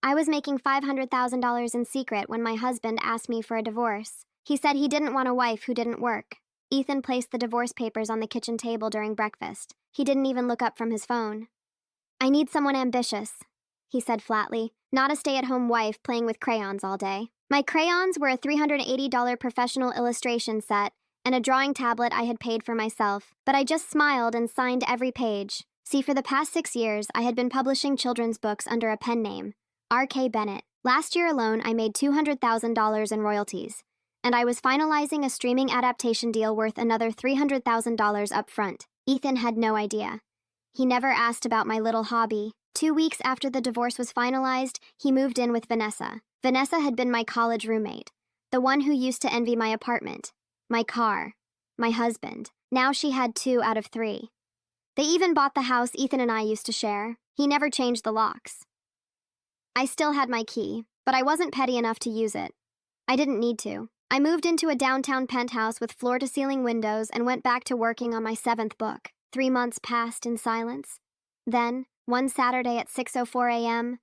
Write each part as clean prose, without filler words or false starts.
I was making $500,000 in secret when my husband asked me for a divorce. He said he didn't want a wife who didn't work. Ethan placed the divorce papers on the kitchen table during breakfast. He didn't even look up from his phone. I need someone ambitious, he said flatly, not a stay-at-home wife playing with crayons all day. My crayons were a $380 professional illustration set and a drawing tablet I had paid for myself, but I just smiled and signed every page. See, for the past 6 years, I had been publishing children's books under a pen name, R.K. Bennett. Last year alone, I made $200,000 in royalties, and I was finalizing a streaming adaptation deal worth another $300,000 up front. Ethan had no idea. He never asked about my little hobby. 2 weeks after the divorce was finalized, he moved in with Vanessa. Vanessa had been my college roommate, the one who used to envy my apartment, my car, my husband. Now she had 2 out of 3. They even bought the house Ethan and I used to share. He never changed the locks. I still had my key, but I wasn't petty enough to use it. I didn't need to. I moved into a downtown penthouse with floor-to-ceiling windows and went back to working on my 7th book. 3 months passed in silence. Then, one Saturday at 6:04 a.m.,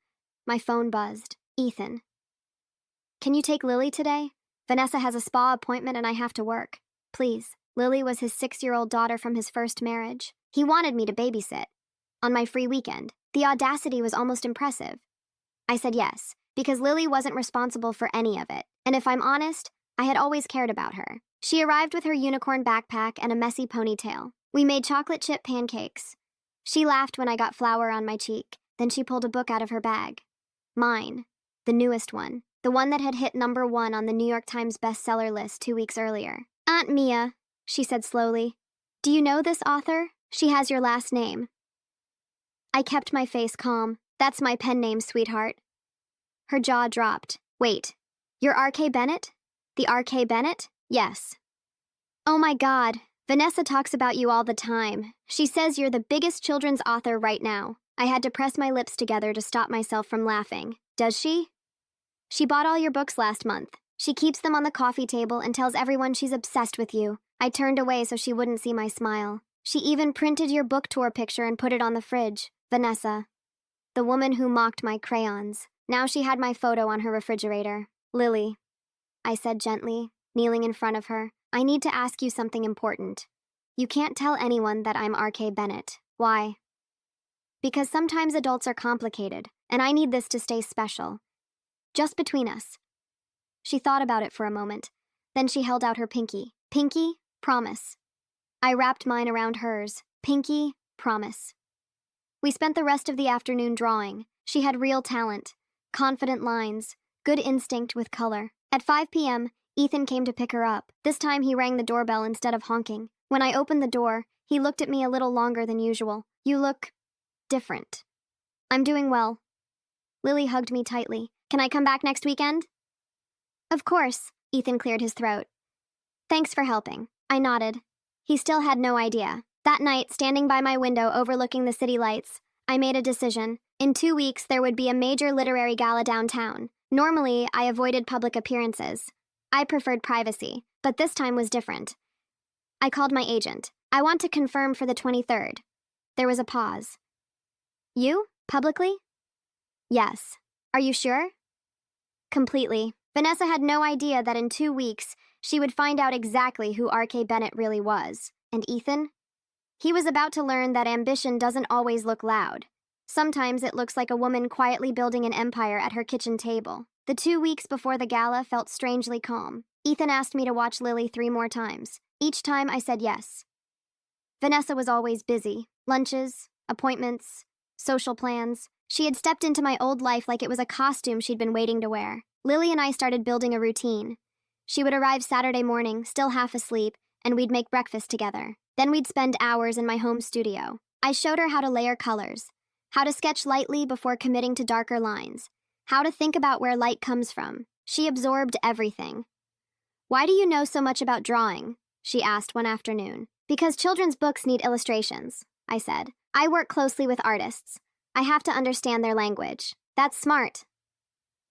my phone buzzed. Ethan. Can you take Lily today? Vanessa has a spa appointment and I have to work. Please. Lily was his 6-year-old daughter from his first marriage. He wanted me to babysit. On my free weekend. The audacity was almost impressive. I said yes, because Lily wasn't responsible for any of it. And if I'm honest, I had always cared about her. She arrived with her unicorn backpack and a messy ponytail. We made chocolate chip pancakes. She laughed when I got flour on my cheek. Then she pulled a book out of her bag. Mine. The newest one. The one that had hit #1 on the New York Times bestseller list 2 weeks earlier. Aunt Mia, she said slowly. Do you know this author? She has your last name. I kept my face calm. That's my pen name, sweetheart. Her jaw dropped. Wait, you're R.K. Bennett? The R.K. Bennett? Yes. Oh my God, Vanessa talks about you all the time. She says you're the biggest children's author right now. I had to press my lips together to stop myself from laughing. Does she? She bought all your books last month. She keeps them on the coffee table and tells everyone she's obsessed with you. I turned away so she wouldn't see my smile. She even printed your book tour picture and put it on the fridge. Vanessa. The woman who mocked my crayons. Now she had my photo on her refrigerator. Lily, I said gently, kneeling in front of her, I need to ask you something important. You can't tell anyone that I'm R.K. Bennett. Why? Because sometimes adults are complicated, and I need this to stay special. Just between us. She thought about it for a moment. Then she held out her pinky. Pinky, promise. I wrapped mine around hers. Pinky, promise. We spent the rest of the afternoon drawing. She had real talent, confident lines, good instinct with color. At 5 p.m., Ethan came to pick her up. This time he rang the doorbell instead of honking. When I opened the door, he looked at me a little longer than usual. You look different. I'm doing well. Lily hugged me tightly. Can I come back next weekend? Of course, Ethan cleared his throat. Thanks for helping. I nodded. He still had no idea. That night, standing by my window overlooking the city lights, I made a decision. In 2 weeks, there would be a major literary gala downtown. Normally, I avoided public appearances. I preferred privacy, but this time was different. I called my agent. I want to confirm for the 23rd. There was a pause. You? Publicly? Yes. Are you sure? Completely. Vanessa had no idea that in 2 weeks, she would find out exactly who R.K. Bennett really was. And Ethan? He was about to learn that ambition doesn't always look loud. Sometimes it looks like a woman quietly building an empire at her kitchen table. The 2 weeks before the gala felt strangely calm. Ethan asked me to watch Lily 3 more times. Each time I said yes. Vanessa was always busy. Lunches, appointments, social plans. She had stepped into my old life like it was a costume she'd been waiting to wear. Lily and I started building a routine. She would arrive Saturday morning, still half asleep, and we'd make breakfast together. Then we'd spend hours in my home studio. I showed her how to layer colors, how to sketch lightly before committing to darker lines, how to think about where light comes from. She absorbed everything. Why do you know so much about drawing? She asked one afternoon. Because children's books need illustrations, I said. I work closely with artists. I have to understand their language. That's smart.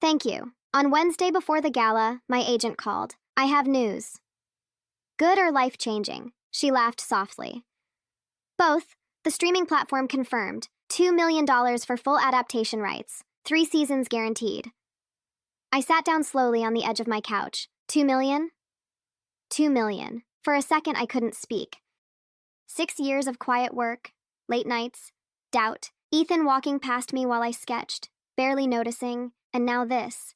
Thank you. On Wednesday before the gala, my agent called. I have news. Good or life-changing? She laughed softly. Both. The streaming platform confirmed. $2 million for full adaptation rights. 3 seasons guaranteed. I sat down slowly on the edge of my couch. 2 million? 2 million. For a second, I couldn't speak. 6 years of quiet work, late nights, doubt, Ethan walking past me while I sketched, barely noticing, and now this.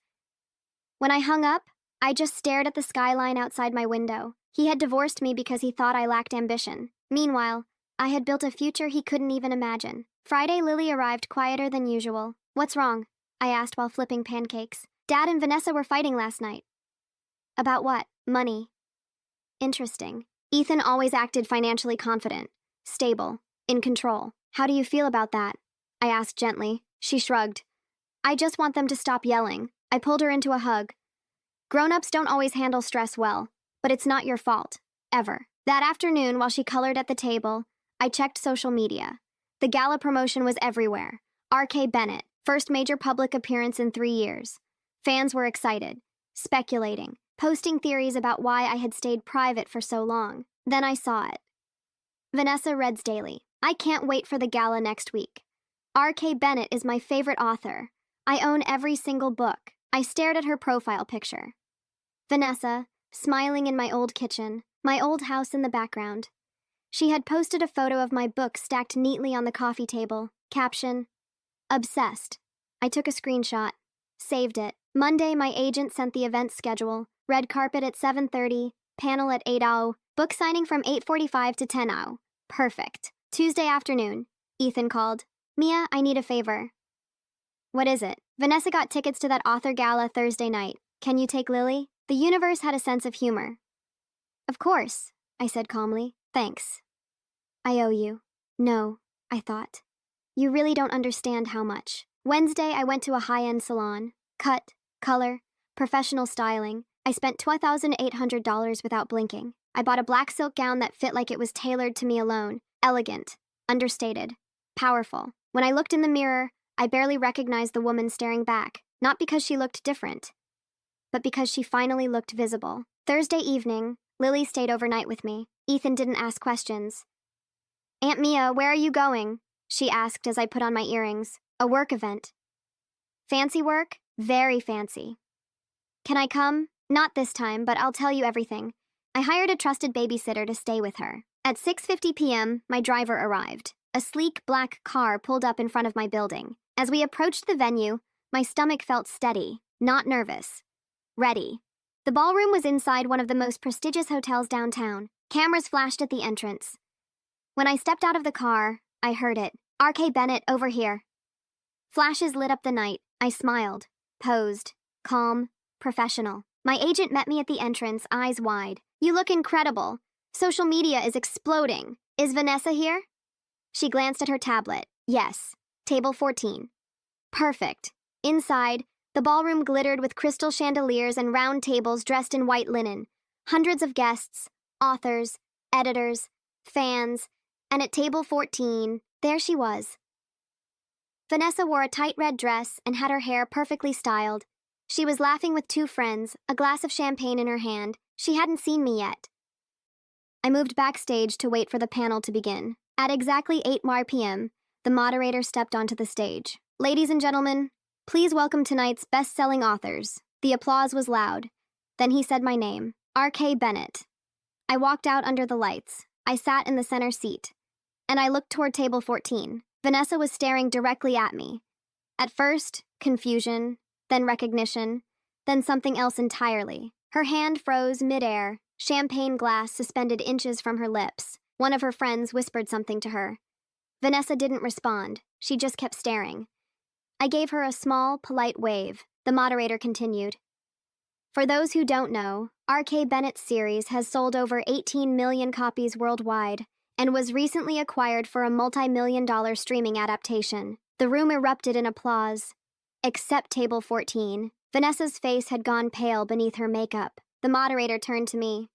When I hung up, I just stared at the skyline outside my window. He had divorced me because he thought I lacked ambition. Meanwhile, I had built a future he couldn't even imagine. Friday, Lily arrived quieter than usual. What's wrong? I asked while flipping pancakes. Dad and Vanessa were fighting last night. About what? Money. Interesting. Ethan always acted financially confident, stable, in control. How do you feel about that? I asked gently. She shrugged. I just want them to stop yelling. I pulled her into a hug. Grown-ups don't always handle stress well, but it's not your fault. Ever. That afternoon, while she colored at the table, I checked social media. The gala promotion was everywhere. R.K. Bennett, first major public appearance in 3 years. Fans were excited, speculating, posting theories about why I had stayed private for so long. Then I saw it. Vanessa Red's Daily. I can't wait for the gala next week. R.K. Bennett is my favorite author. I own every single book. I stared at her profile picture. Vanessa, smiling in my old kitchen, my old house in the background. She had posted a photo of my book stacked neatly on the coffee table. Caption, Obsessed. I took a screenshot. Saved it. Monday, my agent sent the event schedule. Red carpet at 7:30, panel at 8:00, book signing from 8:45 to 10:00. Perfect. Tuesday afternoon. Ethan called. Mia, I need a favor. What is it? Vanessa got tickets to that author gala Thursday night. Can you take Lily? The universe had a sense of humor. Of course, I said calmly. Thanks. I owe you. No, I thought. You really don't understand how much. Wednesday, I went to a high-end salon. Cut, color, professional styling. I spent $2,800 without blinking. I bought a black silk gown that fit like it was tailored to me alone. Elegant, understated, powerful. When I looked in the mirror, I barely recognized the woman staring back, not because she looked different, but because she finally looked visible. Thursday evening, Lily stayed overnight with me. Ethan didn't ask questions. Aunt Mia, where are you going? She asked as I put on my earrings. A work event. Fancy work? Very fancy. Can I come? Not this time, but I'll tell you everything. I hired a trusted babysitter to stay with her. At 6:50 p.m., my driver arrived. A sleek black car pulled up in front of my building. As we approached the venue, my stomach felt steady, not nervous. Ready. The ballroom was inside one of the most prestigious hotels downtown. Cameras flashed at the entrance. When I stepped out of the car, I heard it. R.K. Bennett, over here. Flashes lit up the night. I smiled, posed, calm, professional. My agent met me at the entrance, eyes wide. You look incredible. Social media is exploding. Is Vanessa here? She glanced at her tablet. Yes. Table 14. Perfect. Inside, the ballroom glittered with crystal chandeliers and round tables dressed in white linen. Hundreds of guests, authors, editors, fans, and at table 14, there she was. Vanessa wore a tight red dress and had her hair perfectly styled. She was laughing with 2 friends, a glass of champagne in her hand. She hadn't seen me yet. I moved backstage to wait for the panel to begin. At exactly 8 p.m., the moderator stepped onto the stage. Ladies and gentlemen, please welcome tonight's best-selling authors. The applause was loud. Then he said my name, R.K. Bennett. I walked out under the lights. I sat in the center seat, and I looked toward table 14. Vanessa was staring directly at me. At first, confusion, then recognition, then something else entirely. Her hand froze midair, champagne glass suspended inches from her lips. One of her friends whispered something to her. Vanessa didn't respond. She just kept staring. I gave her a small, polite wave. The moderator continued. For those who don't know, R.K. Bennett's series has sold over 18 million copies worldwide and was recently acquired for a multi-million-dollar streaming adaptation. The room erupted in applause. Except table 14. Vanessa's face had gone pale beneath her makeup. The moderator turned to me.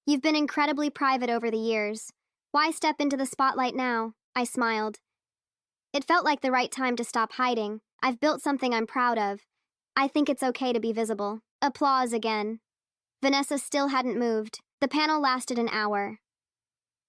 You've been incredibly private over the years. Why step into the spotlight now? I smiled. It felt like the right time to stop hiding. I've built something I'm proud of. I think it's okay to be visible. Applause again. Vanessa still hadn't moved. The panel lasted an hour.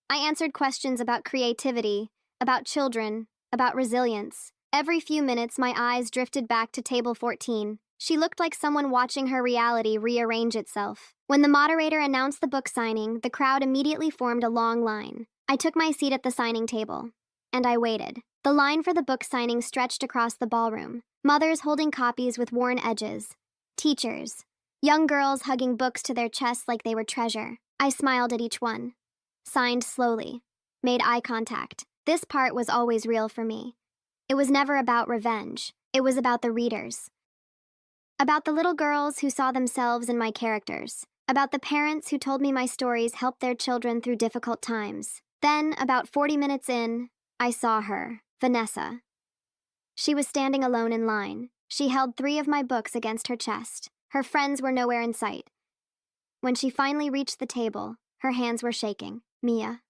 I answered questions about creativity, about children, about resilience. Every few minutes, my eyes drifted back to table 14. She looked like someone watching her reality rearrange itself. When the moderator announced the book signing, the crowd immediately formed a long line. I took my seat at the signing table, and I waited. The line for the book signing stretched across the ballroom. Mothers holding copies with worn edges. Teachers. Young girls hugging books to their chests like they were treasure. I smiled at each one. Signed slowly. Made eye contact. This part was always real for me. It was never about revenge. It was about the readers. About the little girls who saw themselves in my characters. About the parents who told me my stories helped their children through difficult times. Then, about 40 minutes in, I saw her, Vanessa. She was standing alone in line. She held 3 of my books against her chest. Her friends were nowhere in sight. When she finally reached the table, her hands were shaking. "Mia,"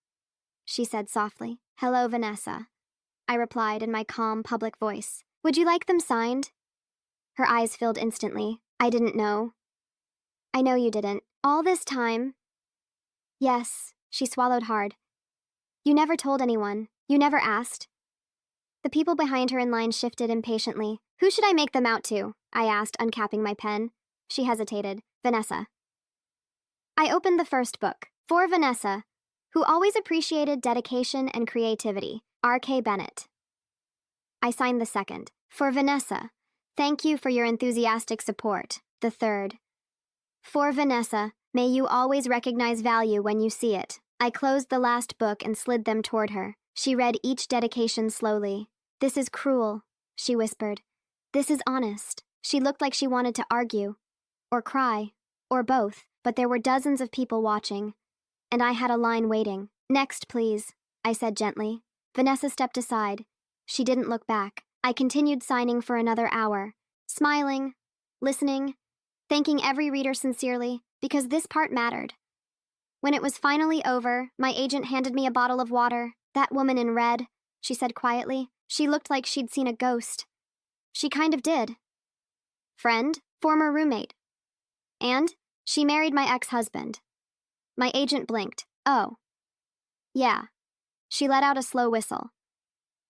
she said softly. "Hello, Vanessa," I replied in my calm, public voice. "Would you like them signed?" Her eyes filled instantly. "I didn't know." "I know you didn't. All this time." "Yes," she swallowed hard. "You never told anyone. You never asked." The people behind her in line shifted impatiently. "Who should I make them out to?" I asked, uncapping my pen. She hesitated. "Vanessa." I opened the first book, For Vanessa, who always appreciated dedication and creativity, R.K. Bennett. I signed the second, For Vanessa, thank you for your enthusiastic support, the third. For Vanessa, may you always recognize value when you see it. I closed the last book and slid them toward her. She read each dedication slowly. "This is cruel," she whispered. "This is honest." She looked like she wanted to argue, or cry, or both, but there were dozens of people watching, and I had a line waiting. "Next, please," I said gently. Vanessa stepped aside. She didn't look back. I continued signing for another hour, smiling, listening, thanking every reader sincerely, because this part mattered. When it was finally over, my agent handed me a bottle of water. "That woman in red," she said quietly. She looked like she'd seen a ghost. She kind of did. Friend, former roommate. And she married my ex-husband. My agent blinked. "Oh. Yeah." She let out a slow whistle.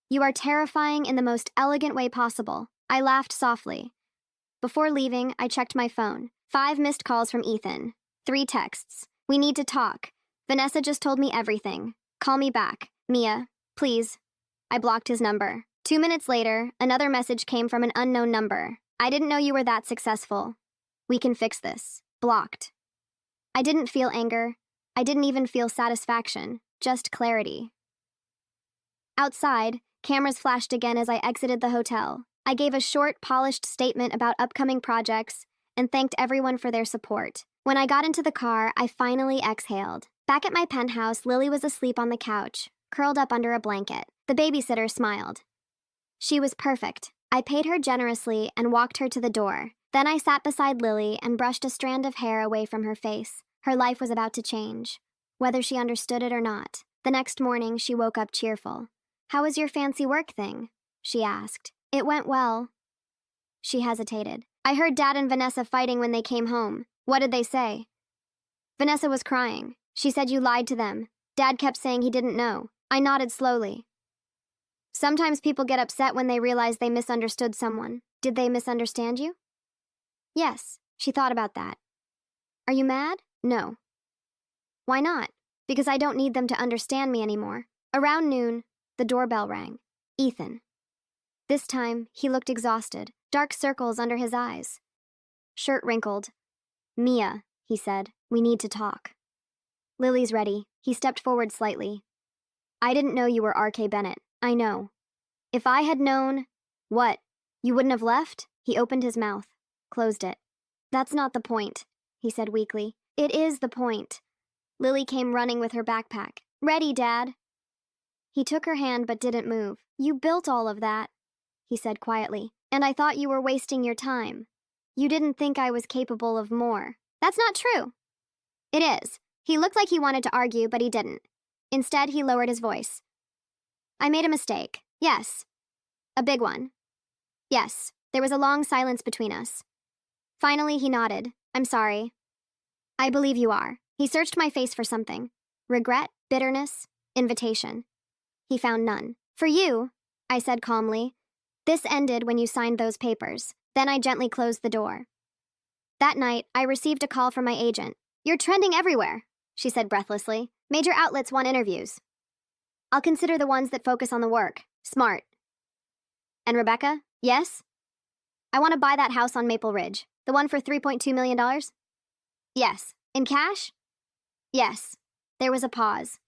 "You are terrifying in the most elegant way possible." I laughed softly. Before leaving, I checked my phone. 5 missed calls from Ethan. 3 texts. "We need to talk. Vanessa just told me everything. Call me back. Mia, please." I blocked his number. 2 minutes later, another message came from an unknown number. "I didn't know you were that successful. We can fix this." Blocked. I didn't feel anger. I didn't even feel satisfaction. Just clarity. Outside, cameras flashed again as I exited the hotel. I gave a short, polished statement about upcoming projects and thanked everyone for their support. When I got into the car, I finally exhaled. Back at my penthouse, Lily was asleep on the couch, curled up under a blanket. The babysitter smiled. She was perfect. I paid her generously and walked her to the door. Then I sat beside Lily and brushed a strand of hair away from her face. Her life was about to change, whether she understood it or not. The next morning, she woke up cheerful. "How was your fancy work thing?" she asked. "It went well." She hesitated. "I heard Dad and Vanessa fighting when they came home. What did they say?" "Vanessa was crying. She said you lied to them. Dad kept saying he didn't know." I nodded slowly. "Sometimes people get upset when they realize they misunderstood someone. Did they misunderstand you?" "Yes." She thought about that. "Are you mad?" "No." "Why not?" "Because I don't need them to understand me anymore." Around noon, the doorbell rang. Ethan. This time, he looked exhausted, dark circles under his eyes. Shirt wrinkled. "Mia," he said, "we need to talk." "Lily's ready." He stepped forward slightly. "I didn't know you were R.K. Bennett." "I know." "If I had known..." "What? You wouldn't have left?" He opened his mouth, closed it. "That's not the point," he said weakly. "It is the point." Lily came running with her backpack. "Ready, Dad." He took her hand but didn't move. "You built all of that," he said quietly, "and I thought you were wasting your time. You didn't think I was capable of more." "That's not true." "It is." He looked like he wanted to argue, but he didn't. Instead, he lowered his voice. "I made a mistake. Yes. A big one. Yes." There was a long silence between us. Finally, he nodded. "I'm sorry." "I believe you are." He searched my face for something. Regret, bitterness, invitation. He found none. "For you," I said calmly, This ended when you signed those papers. Then I gently closed the door. That night, I received a call from my agent. You're trending everywhere, she said breathlessly. Major outlets want interviews. I'll consider the ones that focus on the work. Smart. And Rebecca? Yes? I want to buy that house on Maple Ridge. The one for $3.2 million? Yes. In cash? Yes. There was a pause.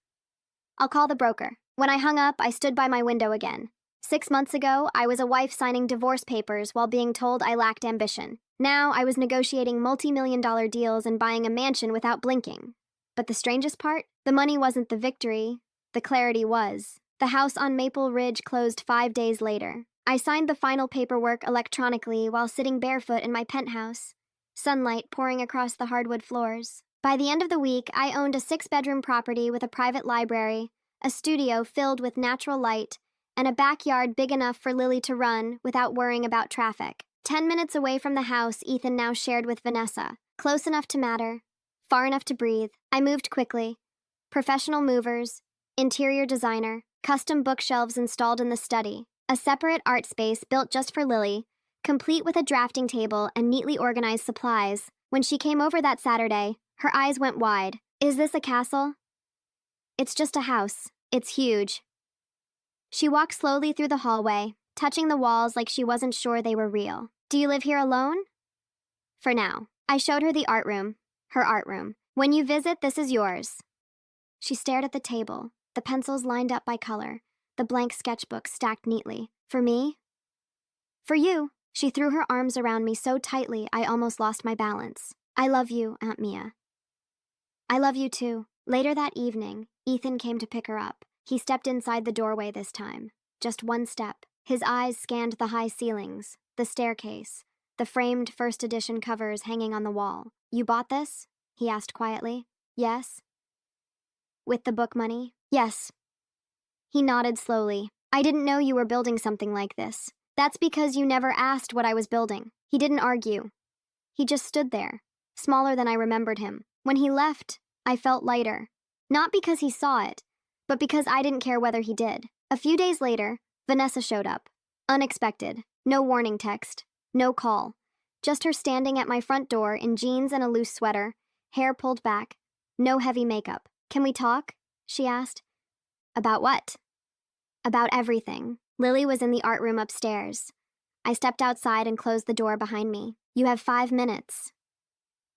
I'll call the broker. When I hung up, I stood by my window again. 6 months ago, I was a wife signing divorce papers while being told I lacked ambition. Now, I was negotiating multi-million-dollar deals and buying a mansion without blinking. But the strangest part? The money wasn't the victory. The clarity was. The house on Maple Ridge closed 5 days later. I signed the final paperwork electronically while sitting barefoot in my penthouse, sunlight pouring across the hardwood floors. By the end of the week, I owned a 6-bedroom property with a private library, a studio filled with natural light, and a backyard big enough for Lily to run without worrying about traffic. 10 minutes away from the house Ethan now shared with Vanessa. Close enough to matter, far enough to breathe. I moved quickly. Professional movers, interior designer, custom bookshelves installed in the study, a separate art space built just for Lily, complete with a drafting table and neatly organized supplies. When she came over that Saturday, her eyes went wide. Is this a castle? It's just a house. It's huge. She walked slowly through the hallway, touching the walls like she wasn't sure they were real. Do you live here alone? For now. I showed her the art room, her art room. When you visit, this is yours. She stared at the table, the pencils lined up by color, the blank sketchbook stacked neatly. For me? For you. She threw her arms around me so tightly I almost lost my balance. I love you, Aunt Mia. I love you too. Later that evening, Ethan came to pick her up. He stepped inside the doorway this time. Just one step. His eyes scanned the high ceilings, the staircase, the framed first edition covers hanging on the wall. You bought this? He asked quietly. Yes. With the book money? Yes. He nodded slowly. I didn't know you were building something like this. That's because you never asked what I was building. He didn't argue. He just stood there, smaller than I remembered him. When he left, I felt lighter. Not because he saw it, but because I didn't care whether he did. A few days later, Vanessa showed up. Unexpected. No warning text. No call. Just her standing at my front door in jeans and a loose sweater, hair pulled back. No heavy makeup. Can we talk? She asked. About what? About everything. Lily was in the art room upstairs. I stepped outside and closed the door behind me. You have 5 minutes.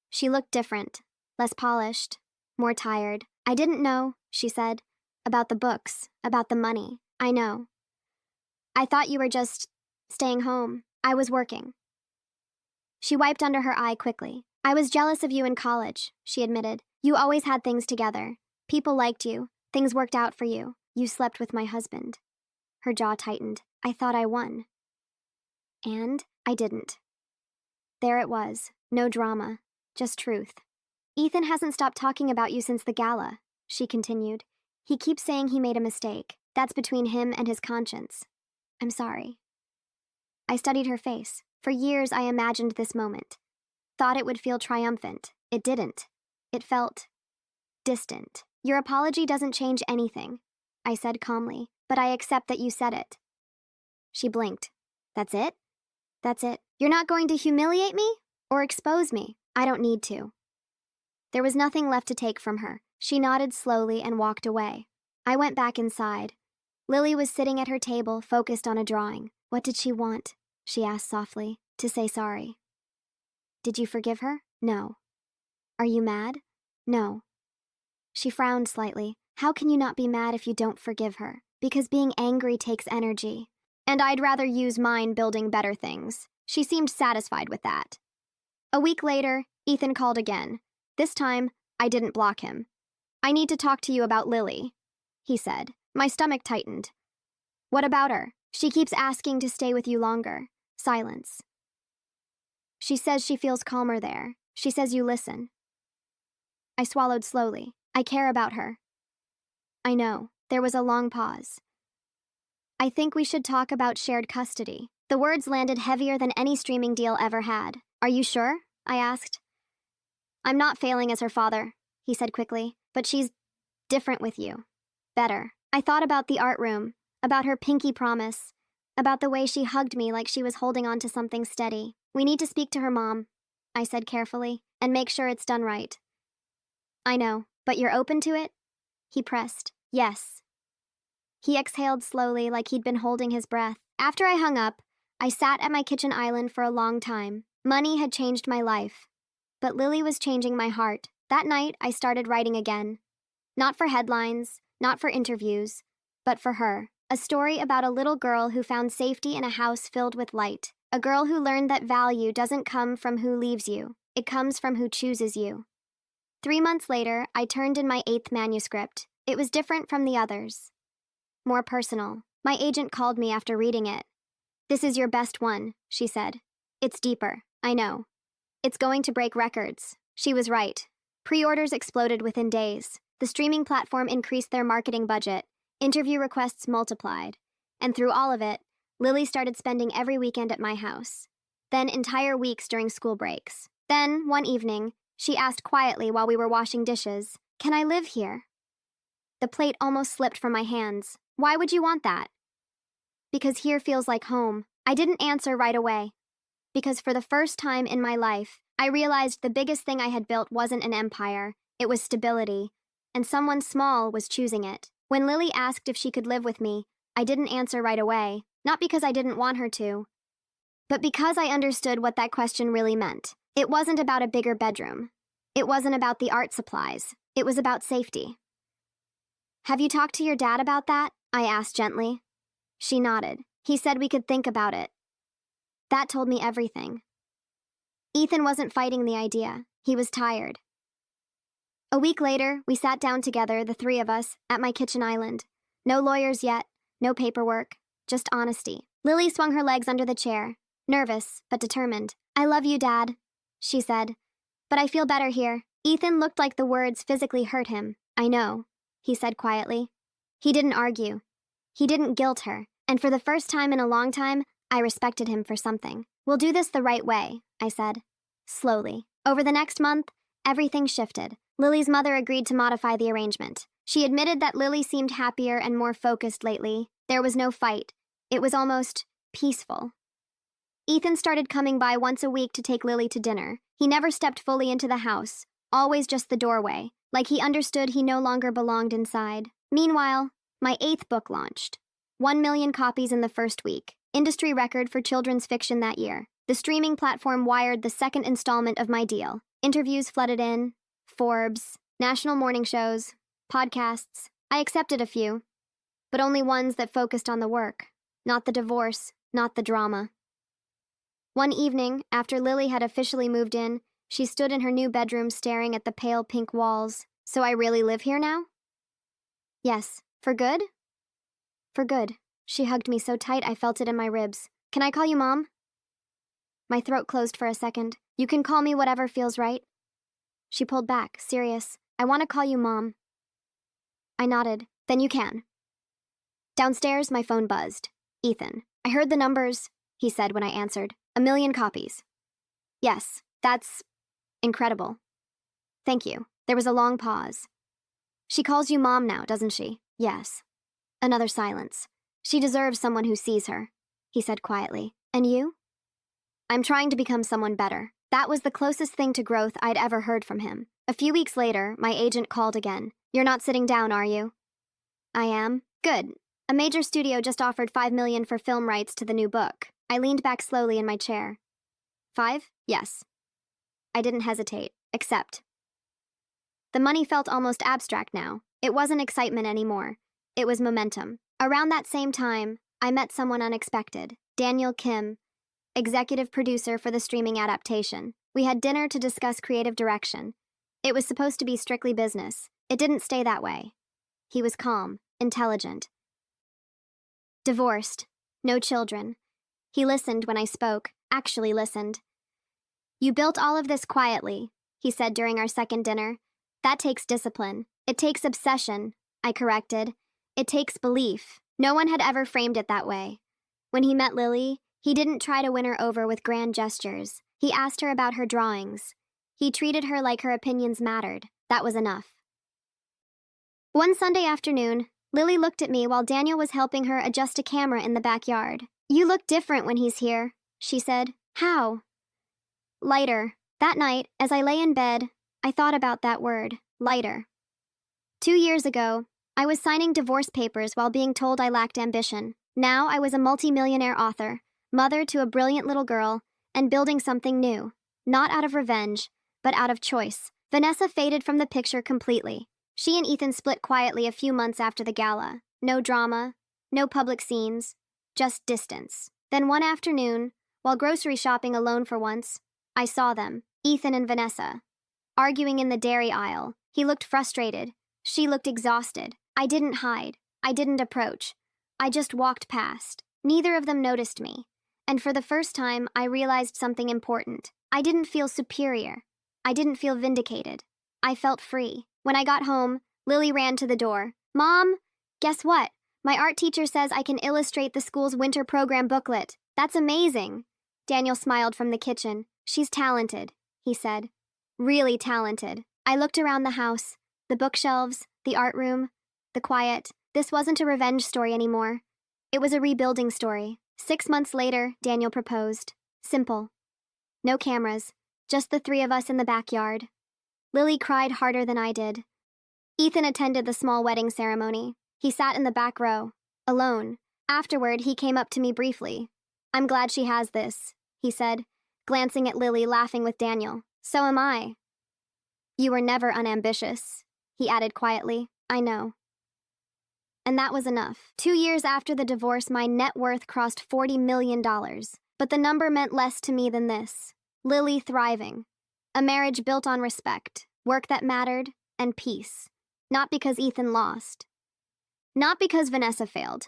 She looked different, less polished, more tired. I didn't know, she said, about the books, about the money. I know. I thought you were just staying home. I was working. She wiped under her eye quickly. I was jealous of you in college, she admitted. You always had things together. People liked you. Things worked out for you. You slept with my husband. Her jaw tightened. I thought I won. And I didn't. There it was. No drama. Just truth. Ethan hasn't stopped talking about you since the gala, she continued. He keeps saying he made a mistake. That's between him and his conscience. I'm sorry. I studied her face. For years I imagined this moment. Thought it would feel triumphant. It didn't. It felt distant. Your apology doesn't change anything, I said calmly, but I accept that you said it. She blinked. That's it? That's it. You're not going to humiliate me? Or expose me? I don't need to. There was nothing left to take from her. She nodded slowly and walked away. I went back inside. Lily was sitting at her table, focused on a drawing. What did she want? She asked softly. To say sorry. Did you forgive her? No. Are you mad? No. She frowned slightly. How can you not be mad if you don't forgive her? Because being angry takes energy. And I'd rather use mine building better things. She seemed satisfied with that. A week later, Ethan called again. This time, I didn't block him. I need to talk to you about Lily, he said. My stomach tightened. What about her? She keeps asking to stay with you longer. Silence. She says she feels calmer there. She says you listen. I swallowed slowly. I care about her. I know. There was a long pause. I think we should talk about shared custody. The words landed heavier than any streaming deal ever had. Are you sure? I asked. I'm not failing as her father, he said quickly, but she's different with you. Better. I thought about the art room, about her pinky promise, about the way she hugged me like she was holding on to something steady. "We need to speak to her mom," I said carefully, "and make sure it's done right." "I know, but you're open to it?" He pressed. "Yes." He exhaled slowly like he'd been holding his breath. After I hung up, I sat at my kitchen island for a long time. Money had changed my life, but Lily was changing my heart. That night, I started writing again. Not for headlines, not for interviews, but for her. A story about a little girl who found safety in a house filled with light. A girl who learned that value doesn't come from who leaves you. It comes from who chooses you. 3 months later, I turned in my 8th manuscript. It was different from the others. More personal. My agent called me after reading it. "This is your best one," she said. "It's deeper, I know. It's going to break records." She was right. Pre-orders exploded within days. The streaming platform increased their marketing budget. Interview requests multiplied. And through all of it, Lily started spending every weekend at my house. Then entire weeks during school breaks. Then, one evening, she asked quietly while we were washing dishes, "Can I live here?" The plate almost slipped from my hands. "Why would you want that?" "Because here feels like home." I didn't answer right away. Because for the first time in my life, I realized the biggest thing I had built wasn't an empire, it was stability, and someone small was choosing it. When Lily asked if she could live with me, I didn't answer right away, not because I didn't want her to, but because I understood what that question really meant. It wasn't about a bigger bedroom. It wasn't about the art supplies. It was about safety. "Have you talked to your dad about that?" I asked gently. She nodded. "He said we could think about it." That told me everything. Ethan wasn't fighting the idea. He was tired. A week later, we sat down together, the three of us, at my kitchen island. No lawyers yet, no paperwork, just honesty. Lily swung her legs under the chair, nervous but determined. "I love you, Dad," she said, "but I feel better here." Ethan looked like the words physically hurt him. "I know," he said quietly. He didn't argue. He didn't guilt her, and for the first time in a long time, I respected him for something. "We'll do this the right way," I said. Slowly. Over the next month, everything shifted. Lily's mother agreed to modify the arrangement. She admitted that Lily seemed happier and more focused lately. There was no fight. It was almost peaceful. Ethan started coming by once a week to take Lily to dinner. He never stepped fully into the house, always just the doorway, like he understood he no longer belonged inside. Meanwhile, my 8th book launched. 1 million copies in the first week. Industry record for children's fiction that year. The streaming platform wired the second installment of my deal. Interviews flooded in, Forbes, national morning shows, podcasts. I accepted a few, but only ones that focused on the work, not the divorce, not the drama. One evening, after Lily had officially moved in, she stood in her new bedroom staring at the pale pink walls. "So I really live here now?" "Yes. For good?" "For good." She hugged me so tight I felt it in my ribs. "Can I call you Mom?" My throat closed for a second. "You can call me whatever feels right." She pulled back, serious. "I want to call you Mom." I nodded. "Then you can." Downstairs, my phone buzzed. "Ethan." "I heard the numbers," he said when I answered. 1 million copies." "Yes, that's incredible." "Thank you." There was a long pause. "She calls you Mom now, doesn't she?" "Yes." Another silence. "She deserves someone who sees her," he said quietly. "And you?" "I'm trying to become someone better." That was the closest thing to growth I'd ever heard from him. A few weeks later, my agent called again. "You're not sitting down, are you?" "I am." "Good. A major studio just offered $5 million for film rights to the new book." I leaned back slowly in my chair. "5? Yes." I didn't hesitate. "Accept." The money felt almost abstract now. It wasn't excitement anymore. It was momentum. Around that same time, I met someone unexpected. Daniel Kim, executive producer for the streaming adaptation. We had dinner to discuss creative direction. It was supposed to be strictly business. It didn't stay that way. He was calm, intelligent. Divorced. No children. He listened when I spoke, actually listened. "You built all of this quietly," he said during our second dinner. "That takes discipline. It takes obsession," I corrected. "It takes belief." No one had ever framed it that way. When he met Lily, he didn't try to win her over with grand gestures. He asked her about her drawings. He treated her like her opinions mattered. That was enough. One Sunday afternoon, Lily looked at me while Daniel was helping her adjust a camera in the backyard. You look different when he's here, she said. How? Lighter. That night, as I lay in bed, I thought about that word, lighter. 2 years ago, I was signing divorce papers while being told I lacked ambition. Now I was a multi-millionaire author, mother to a brilliant little girl, and building something new. Not out of revenge, but out of choice. Vanessa faded from the picture completely. She and Ethan split quietly a few months after the gala. No drama, no public scenes, just distance. Then one afternoon, while grocery shopping alone for once, I saw them, Ethan and Vanessa, arguing in the dairy aisle. He looked frustrated. She looked exhausted. I didn't hide. I didn't approach. I just walked past. Neither of them noticed me. And for the first time, I realized something important. I didn't feel superior. I didn't feel vindicated. I felt free. When I got home, Lily ran to the door. Mom, guess what? My art teacher says I can illustrate the school's winter program booklet. That's amazing. Daniel smiled from the kitchen. She's talented, he said. Really talented. I looked around the house. The bookshelves, the art room, the quiet. This wasn't a revenge story anymore. It was a rebuilding story. 6 months later, Daniel proposed. Simple. No cameras, just the three of us in the backyard. Lily cried harder than I did. Ethan attended the small wedding ceremony. He sat in the back row, alone. Afterward, he came up to me briefly. I'm glad she has this, he said, glancing at Lily, laughing with Daniel. So am I. You were never unambitious, he added quietly. I know. And that was enough. 2 years after the divorce, my net worth crossed $40 million. But the number meant less to me than this. Lily thriving. A marriage built on respect, work that mattered, and peace. Not because Ethan lost. Not because Vanessa failed.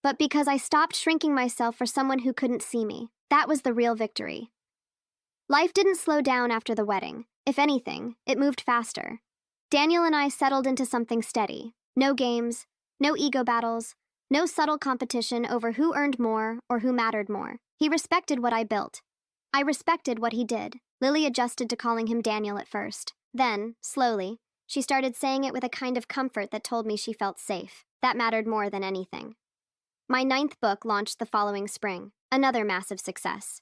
But because I stopped shrinking myself for someone who couldn't see me. That was the real victory. Life didn't slow down after the wedding. If anything, it moved faster. Daniel and I settled into something steady. No games, no ego battles, no subtle competition over who earned more or who mattered more. He respected what I built. I respected what he did. Lily adjusted to calling him Daniel at first. Then, slowly, she started saying it with a kind of comfort that told me she felt safe. That mattered more than anything. My 9th book launched the following spring. Another massive success.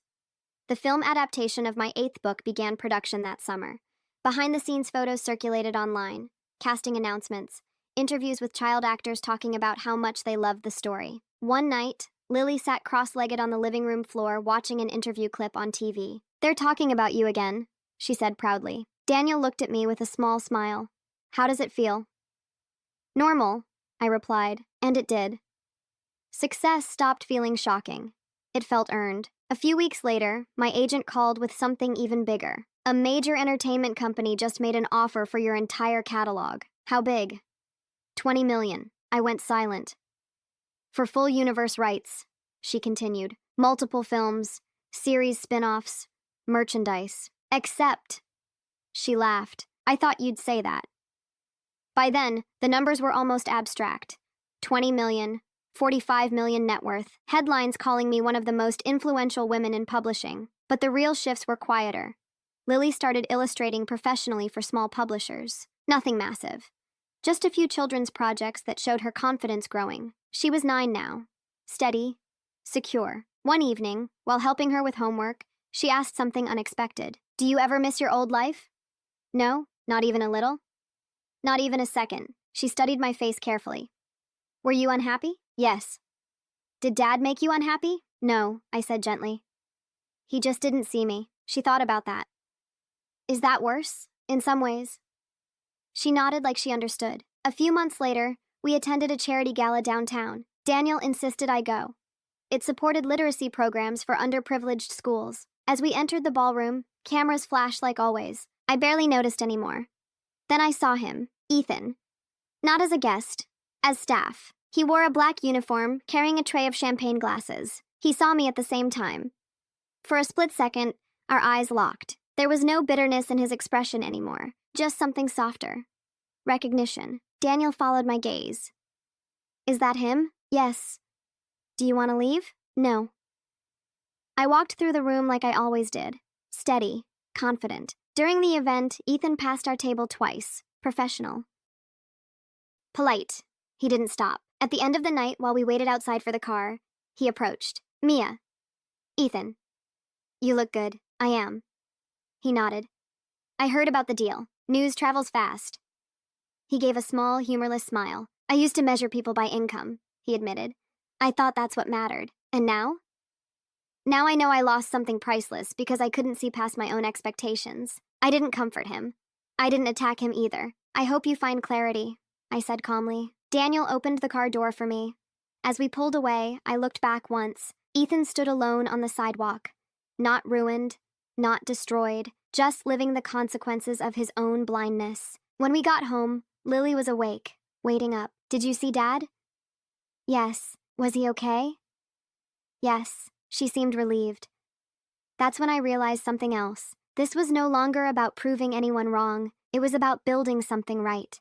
The film adaptation of my 8th book began production that summer. Behind-the-scenes photos circulated online, casting announcements, interviews with child actors talking about how much they loved the story. One night, Lily sat cross-legged on the living room floor watching an interview clip on TV. They're talking about you again, she said proudly. Daniel looked at me with a small smile. How does it feel? Normal, I replied, and it did. Success stopped feeling shocking. It felt earned. A few weeks later, my agent called with something even bigger. A major entertainment company just made an offer for your entire catalog. How big? 20 million. I went silent. For full universe rights, she continued. Multiple films, series spin-offs, merchandise. Except, she laughed. I thought you'd say that. By then, the numbers were almost abstract. 20 million, 45 million net worth, headlines calling me one of the most influential women in publishing. But the real shifts were quieter. Lily started illustrating professionally for small publishers. Nothing massive. Just a few children's projects that showed her confidence growing. She was 9 now. Steady, secure. One evening, while helping her with homework, she asked something unexpected. Do you ever miss your old life? No, not even a little? Not even a second. She studied my face carefully. Were you unhappy? Yes. Did Dad make you unhappy? No, I said gently. He just didn't see me. She thought about that. Is that worse? In some ways. She nodded like she understood. A few months later, we attended a charity gala downtown. Daniel insisted I go. It supported literacy programs for underprivileged schools. As we entered the ballroom, cameras flashed like always. I barely noticed anymore. Then I saw him, Ethan. Not as a guest, as staff. He wore a black uniform, carrying a tray of champagne glasses. He saw me at the same time. For a split second, our eyes locked. There was no bitterness in his expression anymore, just something softer. Recognition. Daniel followed my gaze. Is that him? Yes. Do you want to leave? No. I walked through the room like I always did. Steady, confident. During the event, Ethan passed our table twice. Professional. Polite. He didn't stop. At the end of the night, while we waited outside for the car, he approached. Mia. Ethan. You look good. I am. He nodded. I heard about the deal. News travels fast. He gave a small, humorless smile. I used to measure people by income, he admitted. I thought that's what mattered. And now? Now I know I lost something priceless because I couldn't see past my own expectations. I didn't comfort him. I didn't attack him either. I hope you find clarity, I said calmly. Daniel opened the car door for me. As we pulled away, I looked back once. Ethan stood alone on the sidewalk. Not ruined, not destroyed, just living the consequences of his own blindness. When we got home, Lily was awake, waiting up. Did you see Dad? Yes. Was he okay? Yes. She seemed relieved. That's when I realized something else. This was no longer about proving anyone wrong. It was about building something right.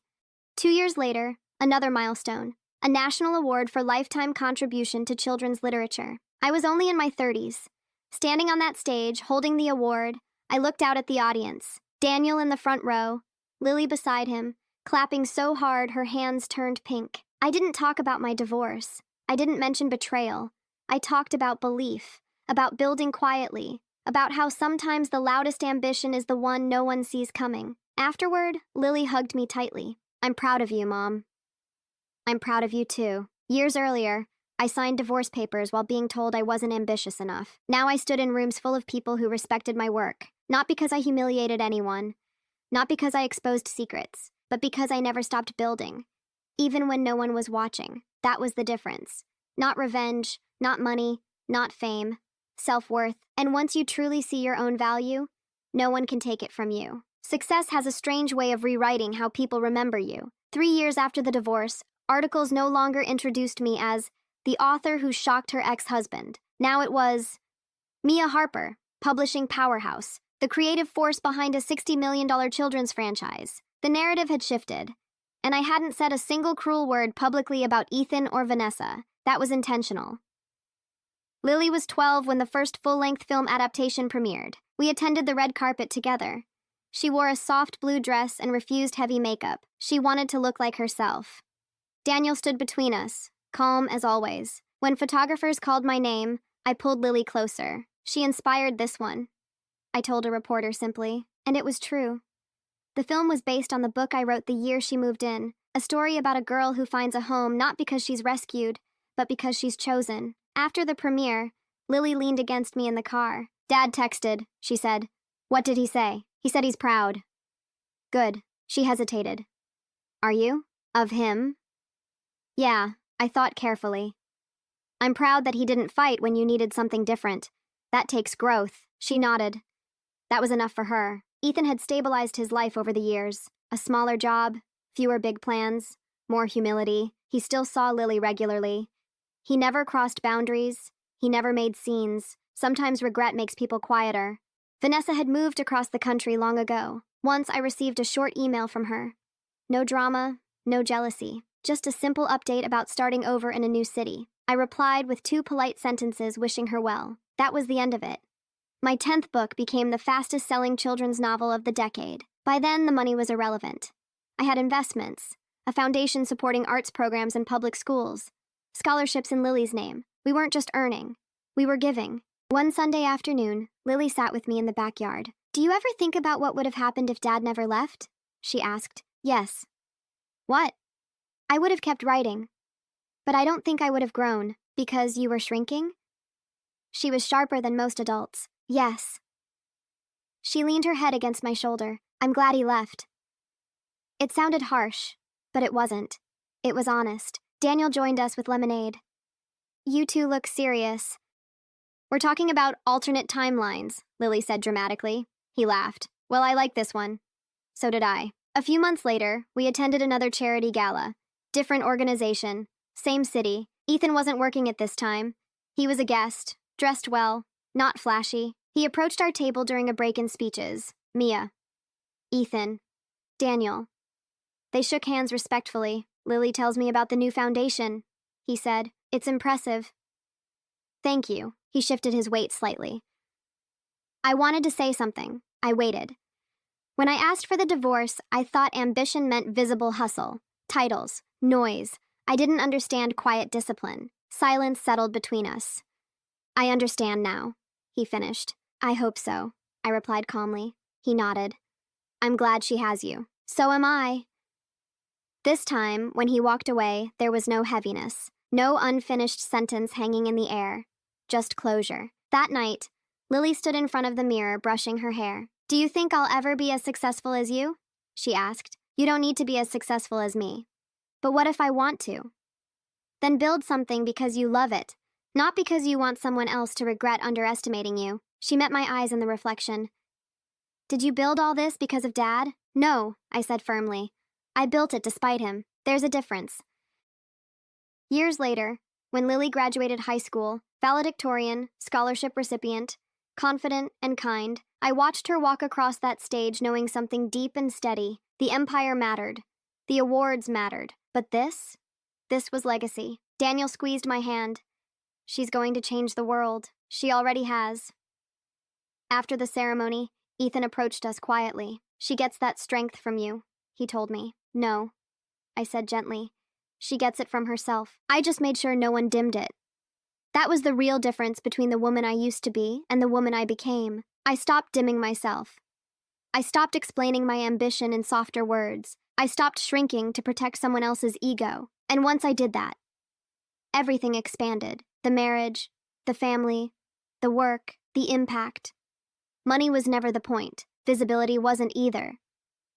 2 years later, another milestone. A national award for lifetime contribution to children's literature. I was only in my 30s. Standing on that stage, holding the award, I looked out at the audience. Daniel in the front row, Lily beside him, clapping so hard her hands turned pink. I didn't talk about my divorce. I didn't mention betrayal. I talked about belief, about building quietly, about how sometimes the loudest ambition is the one no one sees coming. Afterward, Lily hugged me tightly. I'm proud of you, Mom. I'm proud of you too. Years earlier, I signed divorce papers while being told I wasn't ambitious enough. Now I stood in rooms full of people who respected my work, not because I humiliated anyone, not because I exposed secrets, but because I never stopped building. Even when no one was watching, that was the difference. Not revenge, not money, not fame, self-worth. And once you truly see your own value, no one can take it from you. Success has a strange way of rewriting how people remember you. 3 years after the divorce, articles no longer introduced me as the author who shocked her ex-husband. Now it was Mia Harper, publishing powerhouse, the creative force behind a $60 million children's franchise. The narrative had shifted, and I hadn't said a single cruel word publicly about Ethan or Vanessa. That was intentional. Lily was 12 when the first full-length film adaptation premiered. We attended the red carpet together. She wore a soft blue dress and refused heavy makeup. She wanted to look like herself. Daniel stood between us, calm as always. When photographers called my name, I pulled Lily closer. She inspired this one, I told a reporter simply, and it was true. The film was based on the book I wrote the year she moved in, a story about a girl who finds a home not because she's rescued, but because she's chosen. After the premiere, Lily leaned against me in the car. Dad texted, she said. What did he say? He said he's proud. Good. She hesitated. Are you? Of him? Yeah, I thought carefully. I'm proud that he didn't fight when you needed something different. That takes growth. She nodded. That was enough for her. Ethan had stabilized his life over the years. A smaller job, fewer big plans, more humility. He still saw Lily regularly. He never crossed boundaries. He never made scenes. Sometimes regret makes people quieter. Vanessa had moved across the country long ago. Once I received a short email from her. No drama, no jealousy. Just a simple update about starting over in a new city. I replied with 2 polite sentences wishing her well. That was the end of it. My 10th book became the fastest-selling children's novel of the decade. By then, the money was irrelevant. I had investments, a foundation supporting arts programs in public schools, scholarships in Lily's name. We weren't just earning. We were giving. One Sunday afternoon, Lily sat with me in the backyard. Do you ever think about what would have happened if Dad never left? She asked. Yes. What? I would have kept writing. But I don't think I would have grown. Because you were shrinking? She was sharper than most adults. Yes. She leaned her head against my shoulder. I'm glad he left. It sounded harsh, but it wasn't. It was honest. Daniel joined us with lemonade. You two look serious. We're talking about alternate timelines, Lily said dramatically. He laughed. Well, I like this one. So did I. A few months later, we attended another charity gala. Different organization. Same city. Ethan wasn't working at this time. He was a guest, dressed well, not flashy. He approached our table during a break in speeches. Mia. Ethan. Daniel. They shook hands respectfully. Lily tells me about the new foundation, he said. It's impressive. Thank you. He shifted his weight slightly. I wanted to say something. I waited. When I asked for the divorce, I thought ambition meant visible hustle, titles, noise. I didn't understand quiet discipline. Silence settled between us. I understand now, he finished. I hope so, I replied calmly. He nodded. I'm glad she has you. So am I. This time, when he walked away, there was no heaviness, no unfinished sentence hanging in the air, just closure. That night, Lily stood in front of the mirror brushing her hair. Do you think I'll ever be as successful as you? She asked. You don't need to be as successful as me. But what if I want to? Then build something because you love it, not because you want someone else to regret underestimating you. She met my eyes in the reflection. Did you build all this because of Dad? No, I said firmly. I built it despite him. There's a difference. Years later, when Lily graduated high school, valedictorian, scholarship recipient, confident and kind, I watched her walk across that stage knowing something deep and steady. The empire mattered. The awards mattered. But this was legacy. Daniel squeezed my hand. She's going to change the world. She already has. After the ceremony, Ethan approached us quietly. She gets that strength from you, he told me. No, I said gently. She gets it from herself. I just made sure no one dimmed it. That was the real difference between the woman I used to be and the woman I became. I stopped dimming myself. I stopped explaining my ambition in softer words. I stopped shrinking to protect someone else's ego. And once I did that, everything expanded. The marriage, the family, the work, the impact. Money was never the point. Visibility wasn't either.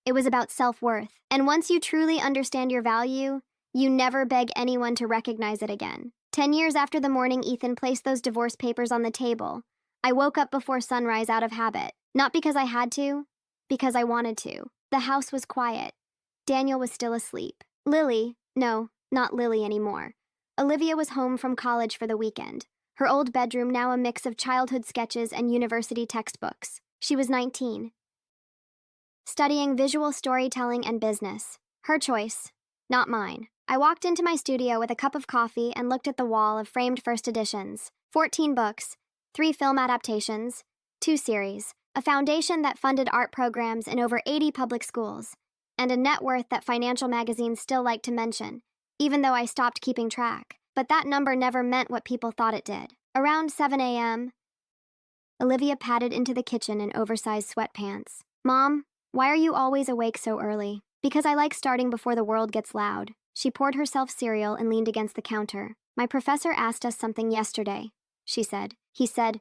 It was about self-worth. And once you truly understand your value, you never beg anyone to recognize it again. 10 years after the morning Ethan placed those divorce papers on the table, I woke up before sunrise out of habit. Not because I had to, because I wanted to. The house was quiet. Daniel was still asleep. No, not Lily anymore. Olivia was home from college for the weekend. Her old bedroom now a mix of childhood sketches and university textbooks. She was 19. Studying visual storytelling and business. Her choice, not mine. I walked into my studio with a cup of coffee and looked at the wall of framed first editions. 14 books, 3 film adaptations, 2 series, a foundation that funded art programs in over 80 public schools, and a net worth that financial magazines still like to mention, even though I stopped keeping track. But that number never meant what people thought it did. Around 7 a.m., Olivia padded into the kitchen in oversized sweatpants. Mom, why are you always awake so early? Because I like starting before the world gets loud. She poured herself cereal and leaned against the counter. My professor asked us something yesterday, she said. He said,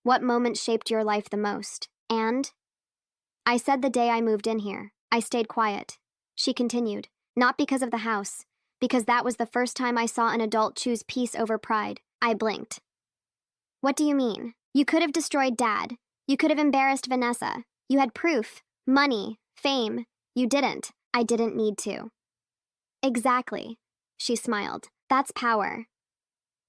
what moment shaped your life the most? And I said the day I moved in here. I stayed quiet. She continued, not because of the house, because that was the first time I saw an adult choose peace over pride. I blinked. What do you mean? You could have destroyed Dad. You could have embarrassed Vanessa. You had proof, money, fame. You didn't. I didn't need to. Exactly, she smiled. That's power.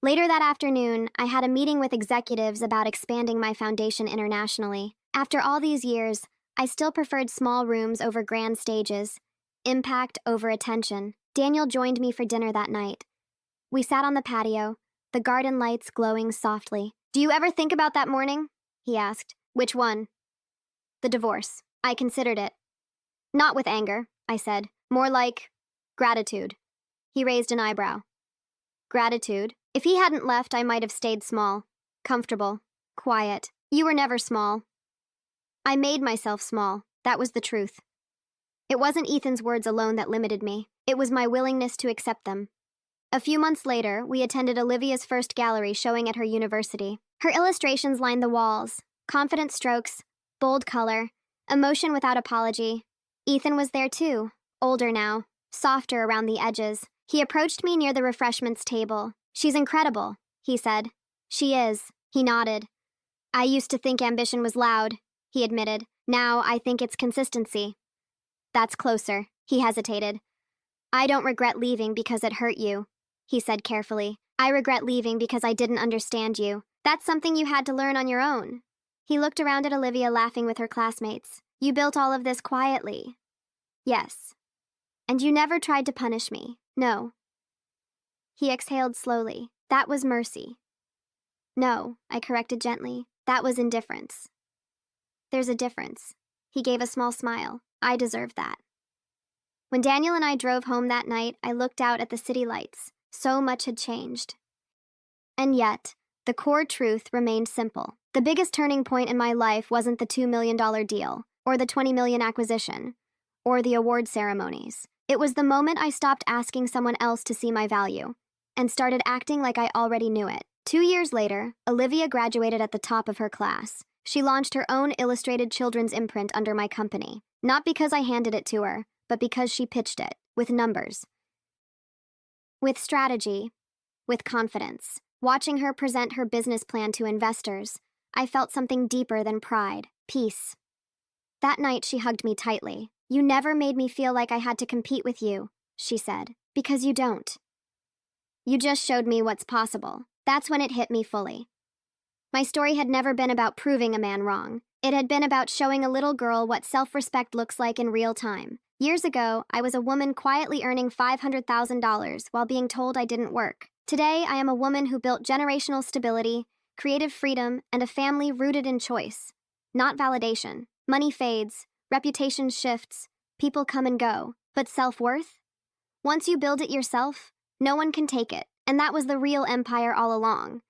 Later that afternoon, I had a meeting with executives about expanding my foundation internationally. After all these years, I still preferred small rooms over grand stages, impact over attention. Daniel joined me for dinner that night. We sat on the patio, the garden lights glowing softly. Do you ever think about that morning? He asked. Which one? The divorce. I considered it. Not with anger, I said. More like gratitude. He raised an eyebrow. Gratitude? If he hadn't left, I might have stayed small, comfortable, quiet. You were never small. I made myself small. That was the truth. It wasn't Ethan's words alone that limited me. It was my willingness to accept them. A few months later, we attended Olivia's first gallery showing at her university. Her illustrations lined the walls. Confident strokes, bold color, emotion without apology. Ethan was there too, older now, softer around the edges. He approached me near the refreshments table. She's incredible, he said. She is, he nodded. I used to think ambition was loud, he admitted. Now I think it's consistency. That's closer, he hesitated. I don't regret leaving because it hurt you, he said carefully. I regret leaving because I didn't understand you. That's something you had to learn on your own. He looked around at Olivia laughing with her classmates. You built all of this quietly. Yes. And you never tried to punish me. No. He exhaled slowly. That was mercy. No, I corrected gently. That was indifference. There's a difference. He gave a small smile. I deserve that. When Daniel and I drove home that night, I looked out at the city lights. So much had changed. And yet, The core truth remained simple. The biggest turning point in my life wasn't the $2 million deal, or the 20 million acquisition, or the award ceremonies. It was the moment I stopped asking someone else to see my value and started acting like I already knew it. 2 years later, Olivia graduated at the top of her class. She launched her own illustrated children's imprint under my company. Not because I handed it to her, but because she pitched it, with numbers, with strategy, with confidence. Watching her present her business plan to investors, I felt something deeper than pride, peace. That night, she hugged me tightly. "You never made me feel like I had to compete with you," she said, "because you don't. You just showed me what's possible." That's when it hit me fully. My story had never been about proving a man wrong. It had been about showing a little girl what self-respect looks like in real time. Years ago, I was a woman quietly earning $500,000 while being told I didn't work. Today, I am a woman who built generational stability, creative freedom, and a family rooted in choice, not validation. Money fades, reputation shifts, people come and go. But self-worth? Once you build it yourself, no one can take it. And that was the real empire all along.